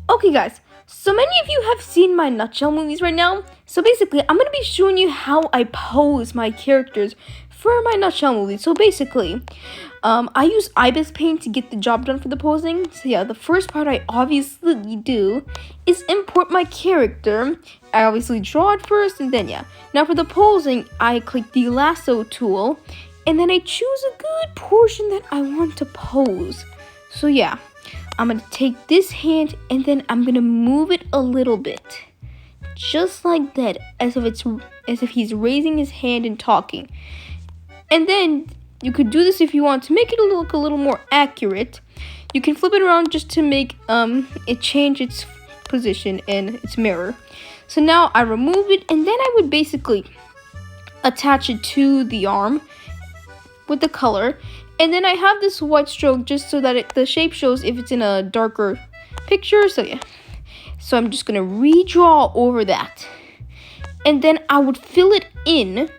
Okay, guys, so many of you have seen my nutshell movies right now. So basically, I'm going to be showing you how I pose my characters for my nutshell movies. So basically, I use Ibis Paint to get the job done for the posing. So yeah, the first part I obviously do is import my character. I obviously draw it first, and then yeah. Now for the posing, I click the lasso tool, and then I choose a good portion that I want to pose. So yeah. I'm going to take this hand and then I'm going to move it a little bit. Just like that, as if he's raising his hand and talking. And then you could do this if you want to make it look a little more accurate. You can flip it around just to make it change its position in its mirror. So now I remove it, and then I would basically attach it to the arm with the color. And then I have this white stroke just so that the shape shows if it's in a darker picture. So yeah. So I'm just going to redraw over that. And then I would fill it in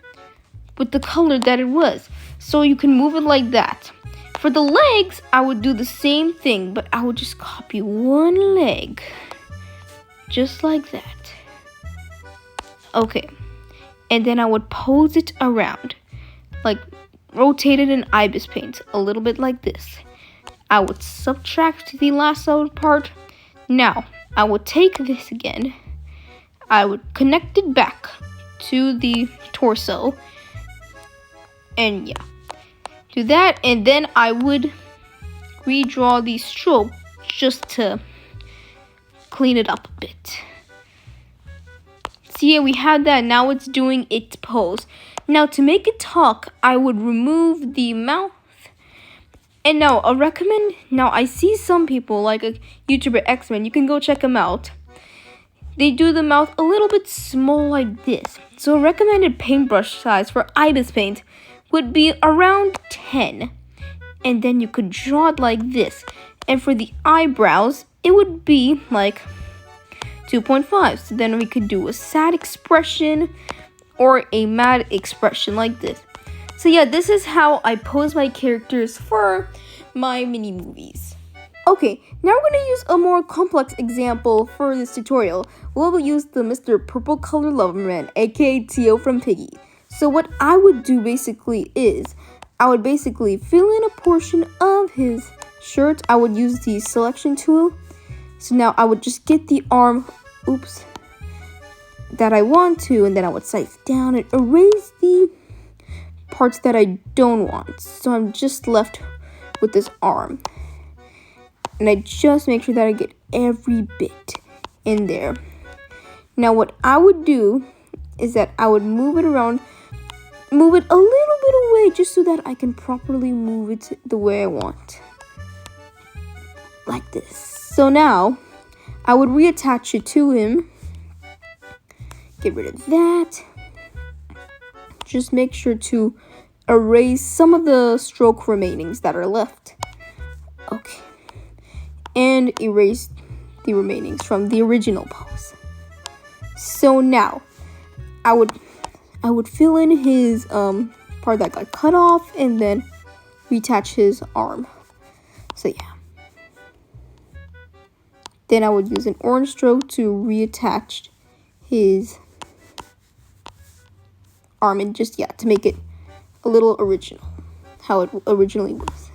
with the color that it was. So you can move it like that. For the legs, I would do the same thing, but I would just copy one leg. Just like that. Okay. And then I would pose it around. Like, rotate it in Ibis Paint, a little bit like this. I would subtract the lasso part. Now, I would take this again. I would connect it back to the torso. And yeah, do that. And then I would redraw the stroke just to clean it up a bit. See, yeah, we had that. Now it's doing its pose. Now, to make it talk, I would remove the mouth. And now, I see some people, like a YouTuber X-Men, you can go check them out. They do the mouth a little bit small like this. So a recommended paintbrush size for Ibis Paint would be around 10. And then you could draw it like this. And for the eyebrows, it would be like 2.5. So then we could do a sad expression or a mad expression like this. So yeah, this is how I pose my characters for my mini movies. Okay, now we're going to use a more complex example for this tutorial. We'll use the Mr. Purple Color Loverman, aka Tio from Piggy. So what I would do basically is, I would basically fill in a portion of his shirt. I would use the selection tool. So now I would just get the arm, that I want to, and then I would size down and erase the parts that I don't want. So I'm just left with this arm. And I just make sure that I get every bit in there. Now what I would do is that I would move it around, move it a little bit away just so that I can properly move it the way I want. Like this. So now I would reattach it to him. Get rid of that. Just make sure to erase some of the stroke remainings that are left. Okay. And erase the remainings from the original pose. So now, I would fill in his part that got cut off and then reattach his arm. So yeah. Then I would use an orange stroke to reattach his arm and just, to make it a little original, how it originally was.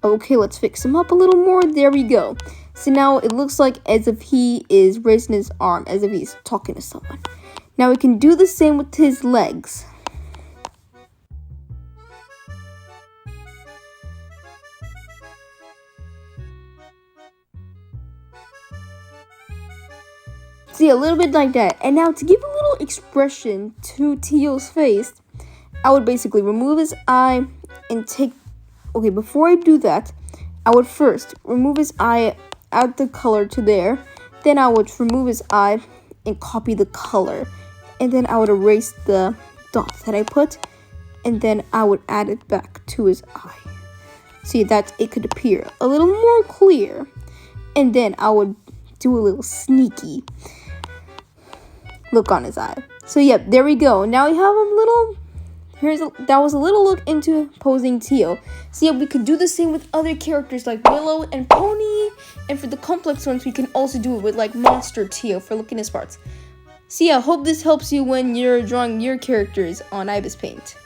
Okay, let's fix him up a little more. There we go. So now it looks like as if he is raising his arm, as if he's talking to someone. Now we can do the same with his legs. See, a little bit like that. And now to give a little expression to Tio's face, I would basically remove his eye and take... Okay, before I do that, I would first remove his eye, add the color to there. Then I would remove his eye and copy the color. And then I would erase the dots that I put. And then I would add it back to his eye. See, that it could appear a little more clear. And then I would do a little sneaky look on his eye. So yep, there we go. Now we have that was a little look into posing Teal. So yeah, we could do the same with other characters like Willow and Pony, and for the complex ones, we can also do it with like Monster Teal for looking at parts. So yeah, hope this helps you when you're drawing your characters on Ibis Paint.